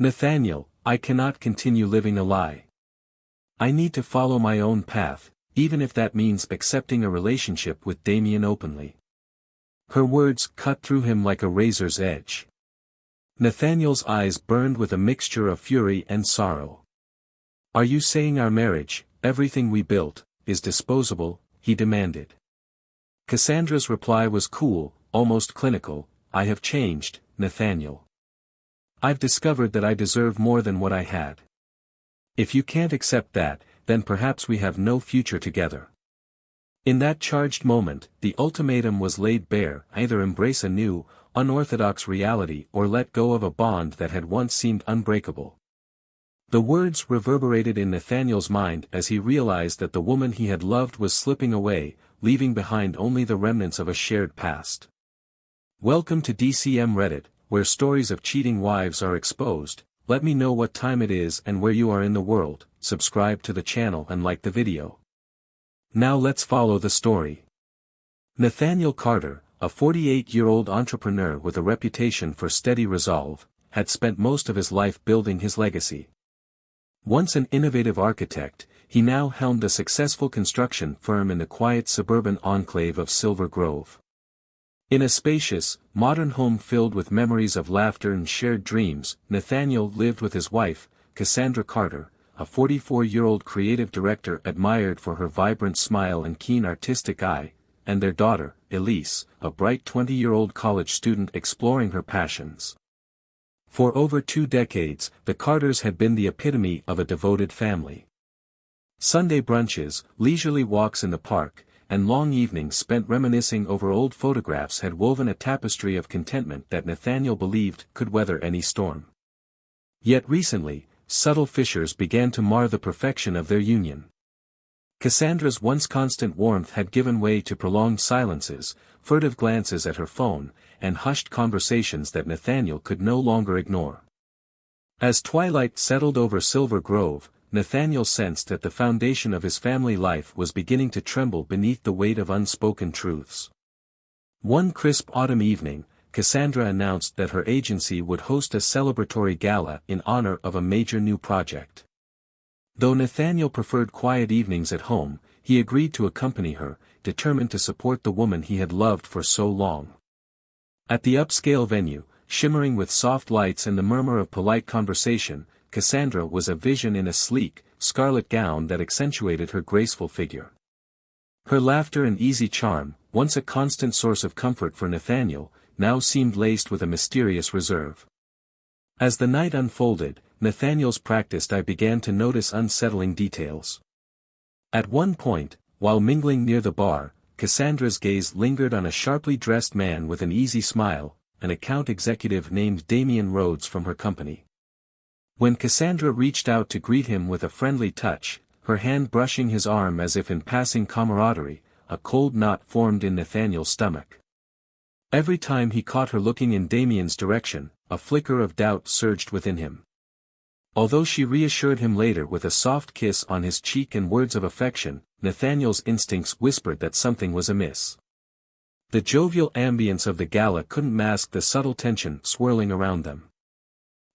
Nathaniel, I cannot continue living a lie. I need to follow my own path, even if that means accepting a relationship with Damien openly. Her words cut through him like a razor's edge. Nathaniel's eyes burned with a mixture of fury and sorrow. Are you saying our marriage, everything we built, is disposable? He demanded. Cassandra's reply was cool, almost clinical. I have changed, Nathaniel. I've discovered that I deserve more than what I had. If you can't accept that, then perhaps we have no future together. In that charged moment, the ultimatum was laid bare: either embrace a new, unorthodox reality or let go of a bond that had once seemed unbreakable. The words reverberated in Nathaniel's mind as he realized that the woman he had loved was slipping away, leaving behind only the remnants of a shared past. Welcome to DCM Reddit, where stories of cheating wives are exposed. Let me know what time it is and where you are in the world. Subscribe to the channel and like the video. Now let's follow the story. Nathaniel Carter, a 48-year-old entrepreneur with a reputation for steady resolve, had spent most of his life building his legacy. Once an innovative architect, he now helmed a successful construction firm in the quiet suburban enclave of Silver Grove. In a spacious, modern home filled with memories of laughter and shared dreams, Nathaniel lived with his wife, Cassandra Carter, a 44-year-old creative director admired for her vibrant smile and keen artistic eye, and their daughter, Elise, a bright 20-year-old college student exploring her passions. For over 2 decades, the Carters had been the epitome of a devoted family. Sunday brunches, leisurely walks in the park, and long evenings spent reminiscing over old photographs had woven a tapestry of contentment that Nathaniel believed could weather any storm. Yet recently, subtle fissures began to mar the perfection of their union. Cassandra's once constant warmth had given way to prolonged silences, furtive glances at her phone, and hushed conversations that Nathaniel could no longer ignore. As twilight settled over Silver Grove, Nathaniel sensed that the foundation of his family life was beginning to tremble beneath the weight of unspoken truths. One crisp autumn evening, Cassandra announced that her agency would host a celebratory gala in honor of a major new project. Though Nathaniel preferred quiet evenings at home, he agreed to accompany her, determined to support the woman he had loved for so long. At the upscale venue, shimmering with soft lights and the murmur of polite conversation, Cassandra was a vision in a sleek, scarlet gown that accentuated her graceful figure. Her laughter and easy charm, once a constant source of comfort for Nathaniel, now seemed laced with a mysterious reserve. As the night unfolded, Nathaniel's practiced eye began to notice unsettling details. At one point, while mingling near the bar, Cassandra's gaze lingered on a sharply dressed man with an easy smile, an account executive named Damien Rhodes from her company. When Cassandra reached out to greet him with a friendly touch, her hand brushing his arm as if in passing camaraderie, a cold knot formed in Nathaniel's stomach. Every time he caught her looking in Damien's direction, a flicker of doubt surged within him. Although she reassured him later with a soft kiss on his cheek and words of affection, Nathaniel's instincts whispered that something was amiss. The jovial ambience of the gala couldn't mask the subtle tension swirling around them.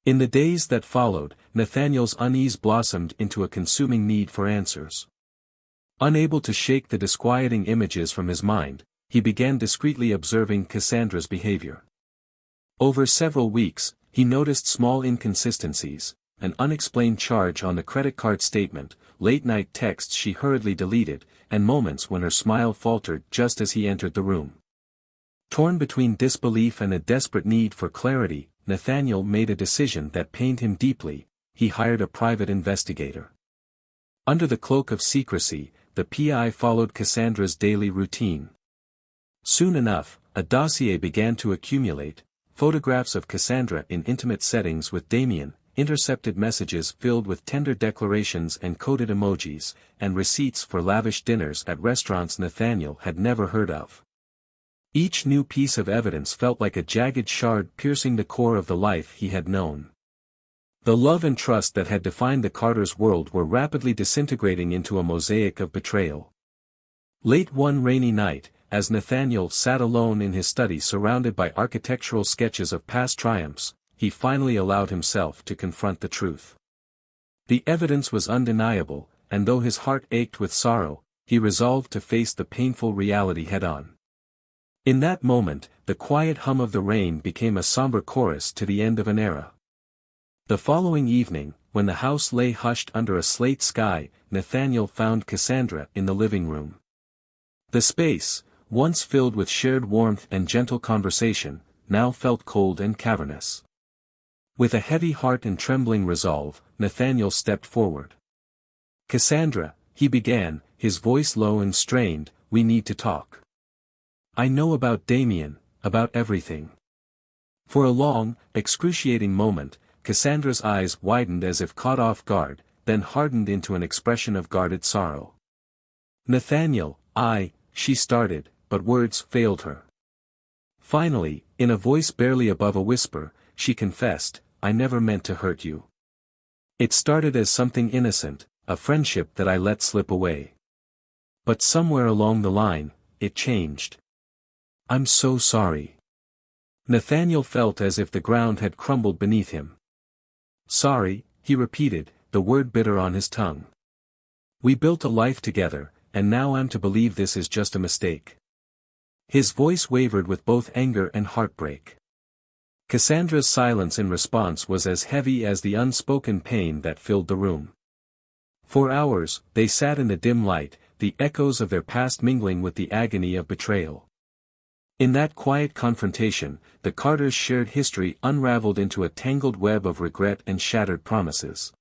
In the days that followed, Nathaniel's unease blossomed into a consuming need for answers. Unable to shake the disquieting images from his mind, he began discreetly observing Cassandra's behavior. Over several weeks, he noticed small inconsistencies: an unexplained charge on the credit card statement, late-night texts she hurriedly deleted, and moments when her smile faltered just as he entered the room. Torn between disbelief and a desperate need for clarity, Nathaniel made a decision that pained him deeply: he hired a private investigator. Under the cloak of secrecy, the PI followed Cassandra's daily routine. Soon enough, a dossier began to accumulate: photographs of Cassandra in intimate settings with Damien, intercepted messages filled with tender declarations and coded emojis, and receipts for lavish dinners at restaurants Nathaniel had never heard of. Each new piece of evidence felt like a jagged shard piercing the core of the life he had known. The love and trust that had defined the Carters' world were rapidly disintegrating into a mosaic of betrayal. Late one rainy night, as Nathaniel sat alone in his study surrounded by architectural sketches of past triumphs, he finally allowed himself to confront the truth. The evidence was undeniable, and though his heart ached with sorrow, he resolved to face the painful reality head-on. In that moment, the quiet hum of the rain became a somber chorus to the end of an era. The following evening, when the house lay hushed under a slate sky, Nathaniel found Cassandra in the living room. The space, once filled with shared warmth and gentle conversation, now felt cold and cavernous. With a heavy heart and trembling resolve, Nathaniel stepped forward. "Cassandra," he began, his voice low and strained, "we need to talk. I know about Damien, about everything." For a long, excruciating moment, Cassandra's eyes widened as if caught off guard, then hardened into an expression of guarded sorrow. "Nathaniel, she started, but words failed her. Finally, in a voice barely above a whisper, she confessed, "I never meant to hurt you. It started as something innocent, a friendship that I let slip away. But somewhere along the line, it changed. I'm so sorry." Nathaniel felt as if the ground had crumbled beneath him. "Sorry," he repeated, the word bitter on his tongue. "We built a life together, and now I'm to believe this is just a mistake." His voice wavered with both anger and heartbreak. Cassandra's silence in response was as heavy as the unspoken pain that filled the room. For hours, they sat in the dim light, the echoes of their past mingling with the agony of betrayal. In that quiet confrontation, the Carters' shared history unraveled into a tangled web of regret and shattered promises.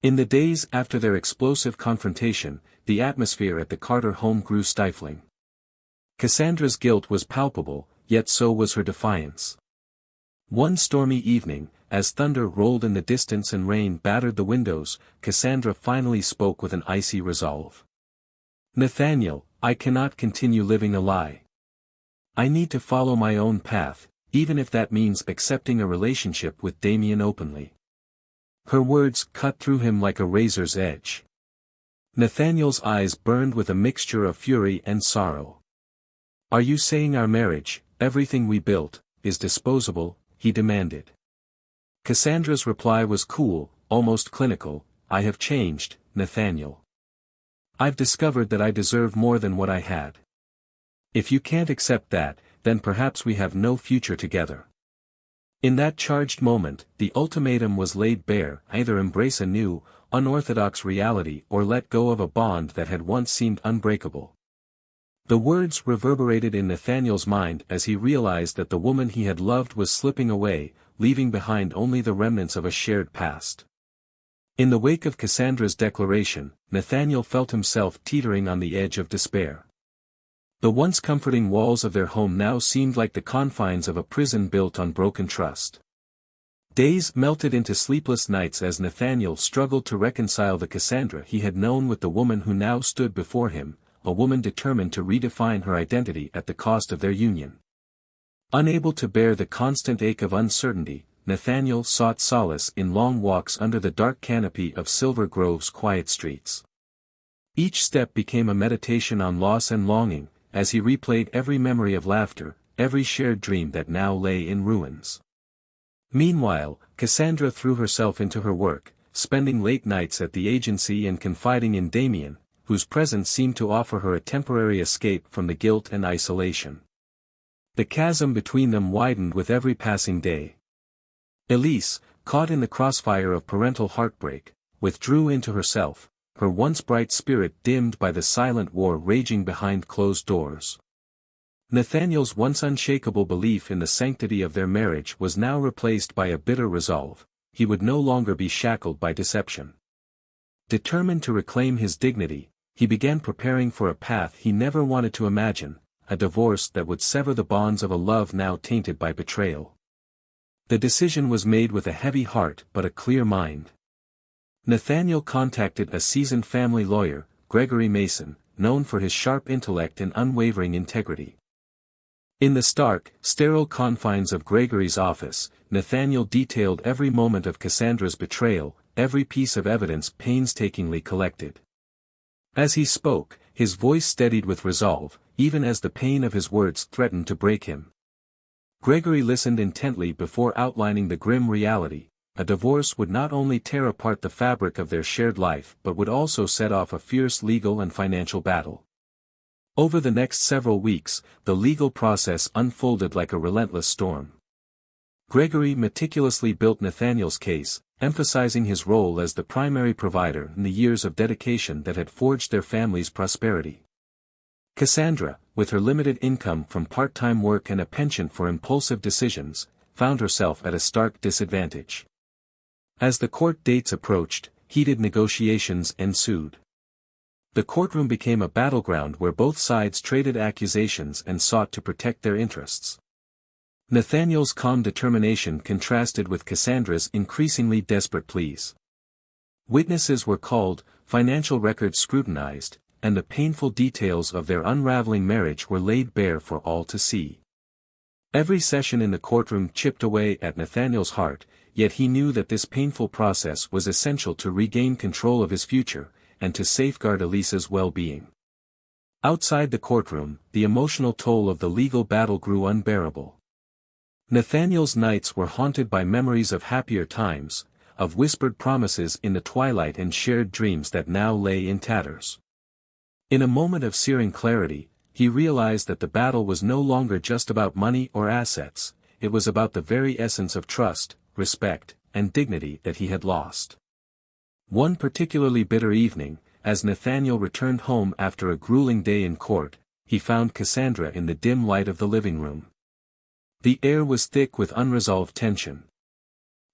In the days after their explosive confrontation, the atmosphere at the Carter home grew stifling. Cassandra's guilt was palpable, yet so was her defiance. One stormy evening, as thunder rolled in the distance and rain battered the windows, Cassandra finally spoke with an icy resolve. "Nathaniel, I cannot continue living a lie. I need to follow my own path, even if that means accepting a relationship with Damien openly." Her words cut through him like a razor's edge. Nathaniel's eyes burned with a mixture of fury and sorrow. "Are you saying our marriage, everything we built, is disposable?" he demanded. Cassandra's reply was cool, almost clinical, "I have changed, Nathaniel. I've discovered that I deserve more than what I had. If you can't accept that, then perhaps we have no future together." In that charged moment, the ultimatum was laid bare: either embrace a new, unorthodox reality or let go of a bond that had once seemed unbreakable. The words reverberated in Nathaniel's mind as he realized that the woman he had loved was slipping away, leaving behind only the remnants of a shared past. In the wake of Cassandra's declaration, Nathaniel felt himself teetering on the edge of despair. The once comforting walls of their home now seemed like the confines of a prison built on broken trust. Days melted into sleepless nights as Nathaniel struggled to reconcile the Cassandra he had known with the woman who now stood before him, a woman determined to redefine her identity at the cost of their union. Unable to bear the constant ache of uncertainty, Nathaniel sought solace in long walks under the dark canopy of Silver Grove's quiet streets. Each step became a meditation on loss and longing, as he replayed every memory of laughter, every shared dream that now lay in ruins. Meanwhile, Cassandra threw herself into her work, spending late nights at the agency and confiding in Damien, whose presence seemed to offer her a temporary escape from the guilt and isolation. The chasm between them widened with every passing day. Elise, caught in the crossfire of parental heartbreak, withdrew into herself, her once bright spirit dimmed by the silent war raging behind closed doors. Nathaniel's once unshakable belief in the sanctity of their marriage was now replaced by a bitter resolve: he would no longer be shackled by deception. Determined to reclaim his dignity, he began preparing for a path he never wanted to imagine, a divorce that would sever the bonds of a love now tainted by betrayal. The decision was made with a heavy heart but a clear mind. Nathaniel contacted a seasoned family lawyer, Gregory Mason, known for his sharp intellect and unwavering integrity. In the stark, sterile confines of Gregory's office, Nathaniel detailed every moment of Cassandra's betrayal, every piece of evidence painstakingly collected. As he spoke, his voice steadied with resolve, even as the pain of his words threatened to break him. Gregory listened intently before outlining the grim reality. A divorce would not only tear apart the fabric of their shared life but would also set off a fierce legal and financial battle. Over the next several weeks, the legal process unfolded like a relentless storm. Gregory meticulously built Nathaniel's case, emphasizing his role as the primary provider and the years of dedication that had forged their family's prosperity. Cassandra, with her limited income from part-time work and a penchant for impulsive decisions, found herself at a stark disadvantage. As the court dates approached, heated negotiations ensued. The courtroom became a battleground where both sides traded accusations and sought to protect their interests. Nathaniel's calm determination contrasted with Cassandra's increasingly desperate pleas. Witnesses were called, financial records scrutinized, and the painful details of their unraveling marriage were laid bare for all to see. Every session in the courtroom chipped away at Nathaniel's heart, yet he knew that this painful process was essential to regain control of his future, and to safeguard Elisa's well-being. Outside the courtroom, the emotional toll of the legal battle grew unbearable. Nathaniel's nights were haunted by memories of happier times, of whispered promises in the twilight and shared dreams that now lay in tatters. In a moment of searing clarity, he realized that the battle was no longer just about money or assets, it was about the very essence of trust, respect, and dignity that he had lost. One particularly bitter evening, as Nathaniel returned home after a grueling day in court, he found Cassandra in the dim light of the living room. The air was thick with unresolved tension.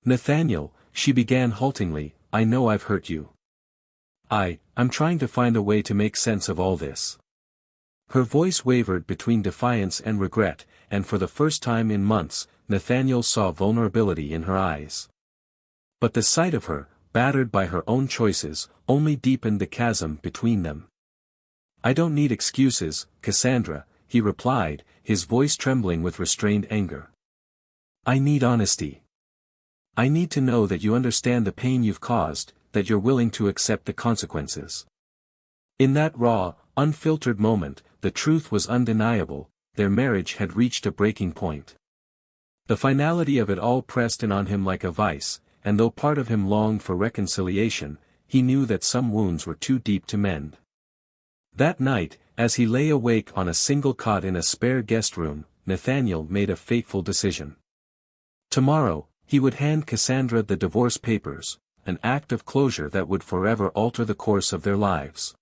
"Nathaniel," she began haltingly, "I know I've hurt you. I'm trying to find a way to make sense of all this." Her voice wavered between defiance and regret, and for the first time in months, Nathaniel saw vulnerability in her eyes. But the sight of her, battered by her own choices, only deepened the chasm between them. "I don't need excuses, Cassandra," he replied, his voice trembling with restrained anger. "I need honesty. I need to know that you understand the pain you've caused, that you're willing to accept the consequences." In that raw, unfiltered moment, the truth was undeniable, their marriage had reached a breaking point. The finality of it all pressed in on him like a vice, and though part of him longed for reconciliation, he knew that some wounds were too deep to mend. That night, as he lay awake on a single cot in a spare guest room, Nathaniel made a fateful decision. Tomorrow, he would hand Cassandra the divorce papers, an act of closure that would forever alter the course of their lives.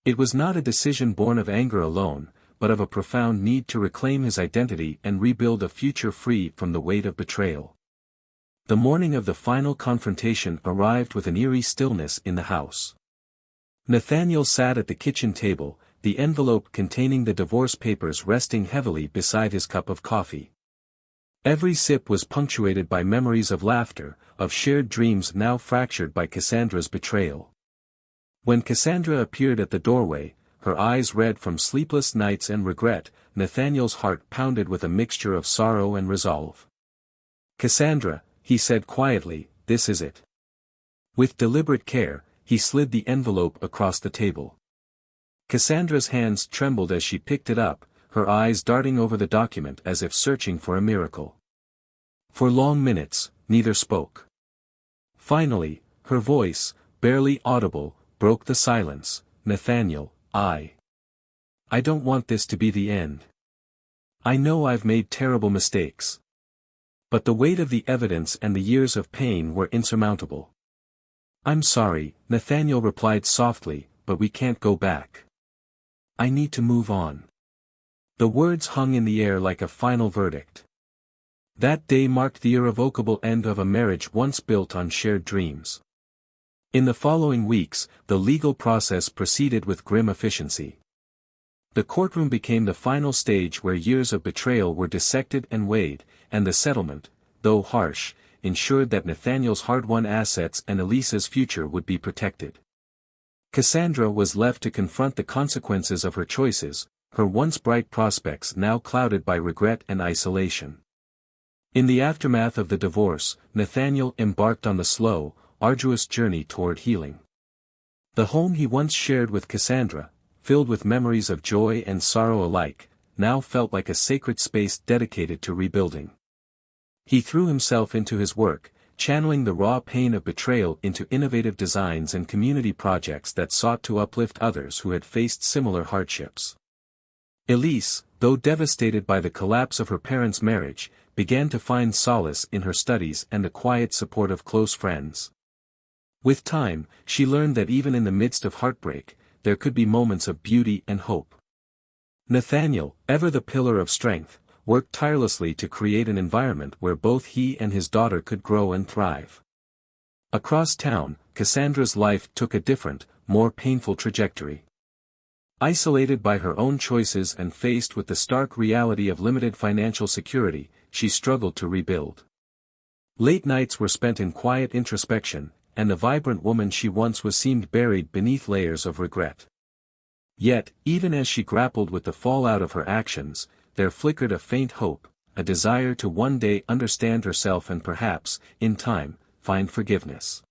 It was not a decision born of anger alone, but of a profound need to reclaim his identity and rebuild a future free from the weight of betrayal. The morning of the final confrontation arrived with an eerie stillness in the house. Nathaniel sat at the kitchen table, the envelope containing the divorce papers resting heavily beside his cup of coffee. Every sip was punctuated by memories of laughter, of shared dreams now fractured by Cassandra's betrayal. When Cassandra appeared at the doorway, her eyes red from sleepless nights and regret, Nathaniel's heart pounded with a mixture of sorrow and resolve. "Cassandra," he said quietly, "this is it." With deliberate care, he slid the envelope across the table. Cassandra's hands trembled as she picked it up, her eyes darting over the document as if searching for a miracle. For long minutes, neither spoke. Finally, her voice, barely audible, broke the silence. "Nathaniel, I don't want this to be the end. I know I've made terrible mistakes. But the weight of the evidence and the years of pain were insurmountable." "I'm sorry," Nathaniel replied softly, "but we can't go back. I need to move on." The words hung in the air like a final verdict. That day marked the irrevocable end of a marriage once built on shared dreams. In the following weeks, the legal process proceeded with grim efficiency. The courtroom became the final stage where years of betrayal were dissected and weighed, and the settlement, though harsh, ensured that Nathaniel's hard-won assets and Elisa's future would be protected. Cassandra was left to confront the consequences of her choices, her once bright prospects now clouded by regret and isolation. In the aftermath of the divorce, Nathaniel embarked on the slow, arduous journey toward healing. The home he once shared with Cassandra, filled with memories of joy and sorrow alike, now felt like a sacred space dedicated to rebuilding. He threw himself into his work, channeling the raw pain of betrayal into innovative designs and community projects that sought to uplift others who had faced similar hardships. Elise, though devastated by the collapse of her parents' marriage, began to find solace in her studies and the quiet support of close friends. With time, she learned that even in the midst of heartbreak, there could be moments of beauty and hope. Nathaniel, ever the pillar of strength, worked tirelessly to create an environment where both he and his daughter could grow and thrive. Across town, Cassandra's life took a different, more painful trajectory. Isolated by her own choices and faced with the stark reality of limited financial security, she struggled to rebuild. Late nights were spent in quiet introspection, and the vibrant woman she once was seemed buried beneath layers of regret. Yet, even as she grappled with the fallout of her actions, there flickered a faint hope, a desire to one day understand herself and perhaps, in time, find forgiveness.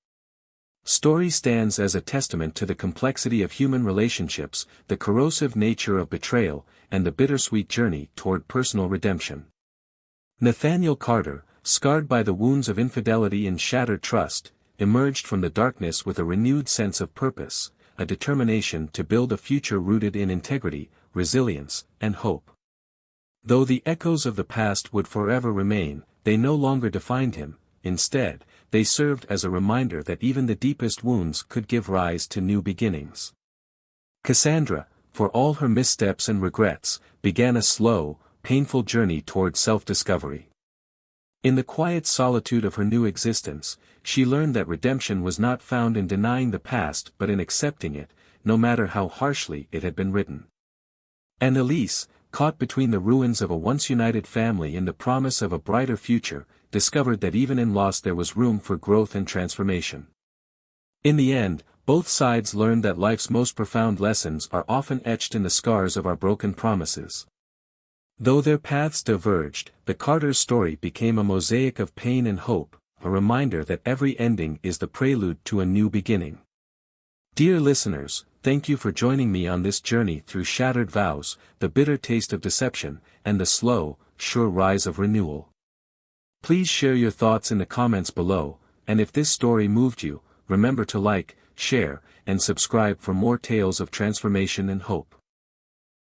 Story stands as a testament to the complexity of human relationships, the corrosive nature of betrayal, and the bittersweet journey toward personal redemption. Nathaniel Carter, scarred by the wounds of infidelity and shattered trust, emerged from the darkness with a renewed sense of purpose, a determination to build a future rooted in integrity, resilience, and hope. Though the echoes of the past would forever remain, they no longer defined him. Instead, they served as a reminder that even the deepest wounds could give rise to new beginnings. Cassandra, for all her missteps and regrets, began a slow, painful journey toward self-discovery. In the quiet solitude of her new existence, she learned that redemption was not found in denying the past but in accepting it, no matter how harshly it had been written. And Elise, caught between the ruins of a once united family and the promise of a brighter future, discovered that even in loss there was room for growth and transformation. In the end, both sides learned that life's most profound lessons are often etched in the scars of our broken promises. Though their paths diverged, the Carter's story became a mosaic of pain and hope, a reminder that every ending is the prelude to a new beginning. Dear listeners, thank you for joining me on this journey through shattered vows, the bitter taste of deception, and the slow, sure rise of renewal. Please share your thoughts in the comments below, and if this story moved you, remember to like, share, and subscribe for more tales of transformation and hope.